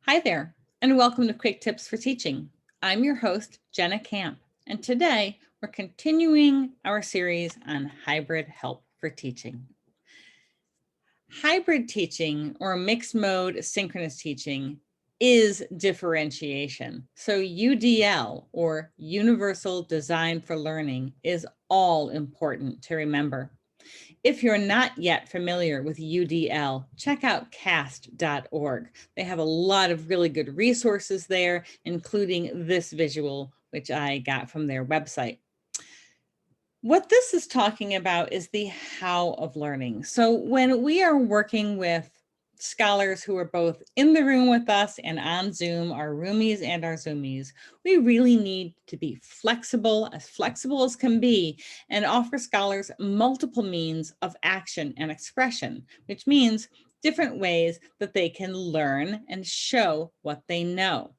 Hi there, and welcome to Quick Tips for Teaching. I'm your host, Jenna Camp, and today we're continuing our series on hybrid help for teaching. Hybrid teaching or mixed mode synchronous teaching is differentiation. So UDL or Universal Design for Learning is all important to remember. If you're not yet familiar with UDL, check out cast.org. They have a lot of really good resources there, including this visual, which I got from their website. What this is talking about is the how of learning. So when we are working with scholars who are both in the room with us and on Zoom, our roomies and our Zoomies, we really need to be flexible as can be, and offer scholars multiple means of action and expression, which means different ways that they can learn and show what they know,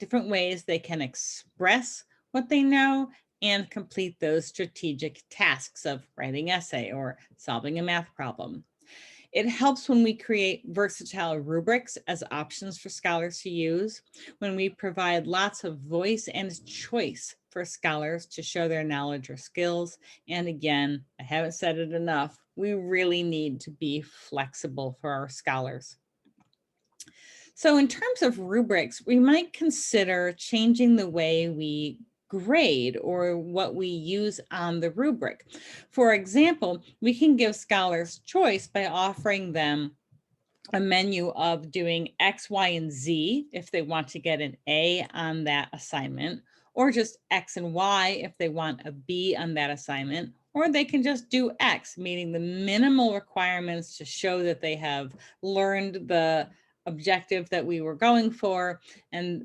different ways they can express what they know and complete those strategic tasks of writing essay or solving a math problem. It helps when we create versatile rubrics as options for scholars to use, when we provide lots of voice and choice for scholars to show their knowledge or skills. And again, I haven't said it enough, we really need to be flexible for our scholars. So in terms of rubrics, we might consider changing the way we grade or what we use on the rubric. For example, we can give scholars choice by offering them a menu of doing X, Y, and Z if they want to get an A on that assignment, or just X and Y if they want a B on that assignment, or they can just do X, meaning the minimal requirements to show that they have learned the objective that we were going for,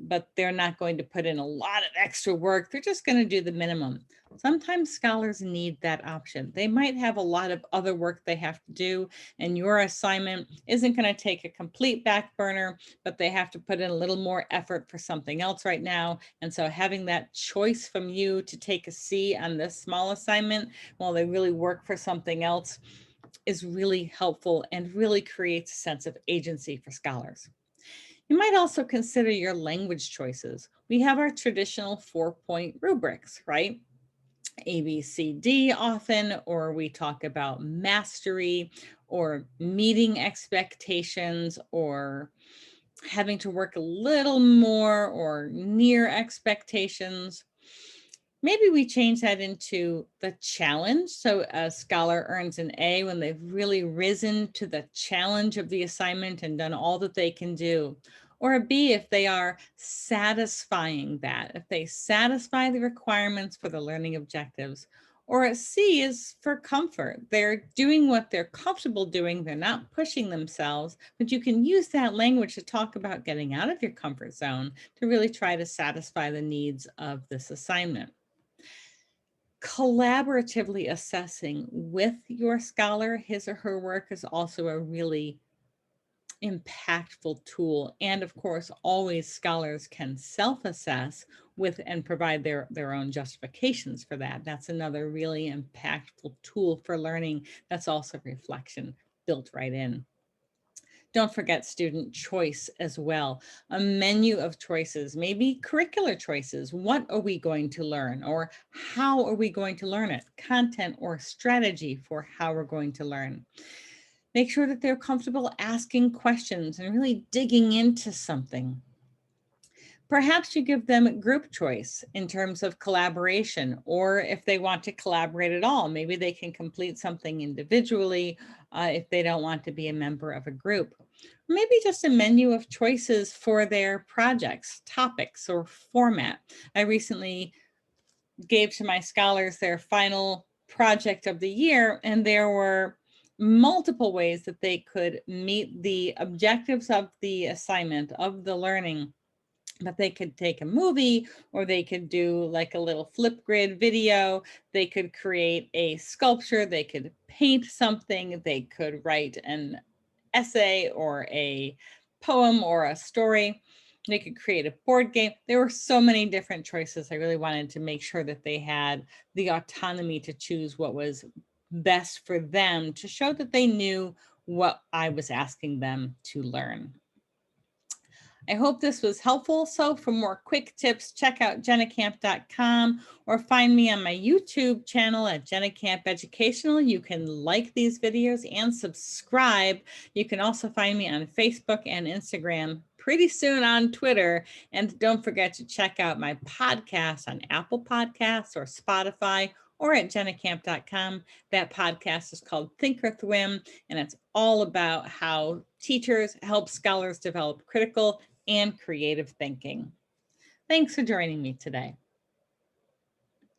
but they're not going to put in a lot of extra work. They're just going to do the minimum. Sometimes scholars need that option. They might have a lot of other work they have to do, and your assignment isn't going to take a complete back burner, but they have to put in a little more effort for something else right now. And so having that choice from you to take a C on this small assignment while they really work for something else is really helpful and really creates a sense of agency for scholars. You might also consider your language choices. We have our traditional 4-point rubrics, right? A, B, C, D often, or we talk about mastery or meeting expectations or having to work a little more or near expectations. Maybe we change that into the challenge. So a scholar earns an A when they've really risen to the challenge of the assignment and done all that they can do. Or a B if they are satisfying that, if they satisfy the requirements for the learning objectives. Or a C is for comfort. They're doing what they're comfortable doing. They're not pushing themselves, but you can use that language to talk about getting out of your comfort zone to really try to satisfy the needs of this assignment. Collaboratively assessing with your scholar his or her work is also a really impactful tool. And of course, always scholars can self-assess with and provide their own justifications for that. That's another really impactful tool for learning. That's also reflection built right in. Don't forget student choice as well. A menu of choices, maybe curricular choices. What are we going to learn, or how are we going to learn it? Content or strategy for how we're going to learn. Make sure that they're comfortable asking questions and really digging into something. Perhaps you give them group choice in terms of collaboration, or if they want to collaborate at all, maybe they can complete something individually if they don't want to be a member of a group. Maybe just a menu of choices for their projects, topics, or format. I recently gave to my scholars their final project of the year, and there were multiple ways that they could meet the objectives of the assignment, of the learning. But they could take a movie, or they could do like a little Flipgrid video. They could create a sculpture. They could paint something. They could write an essay or a poem or a story. They could create a board game. There were so many different choices. I really wanted to make sure that they had the autonomy to choose what was best for them, to show that they knew what I was asking them to learn. I hope this was helpful. So for more quick tips, check out jennacamp.com or find me on my YouTube channel at Jenna Camp Educational. You can like these videos and subscribe. You can also find me on Facebook and Instagram, pretty soon on Twitter. And don't forget to check out my podcast on Apple Podcasts or Spotify or at jennacamp.com. That podcast is called Think or Thwim, and it's all about how teachers help scholars develop critical and creative thinking. Thanks for joining me today.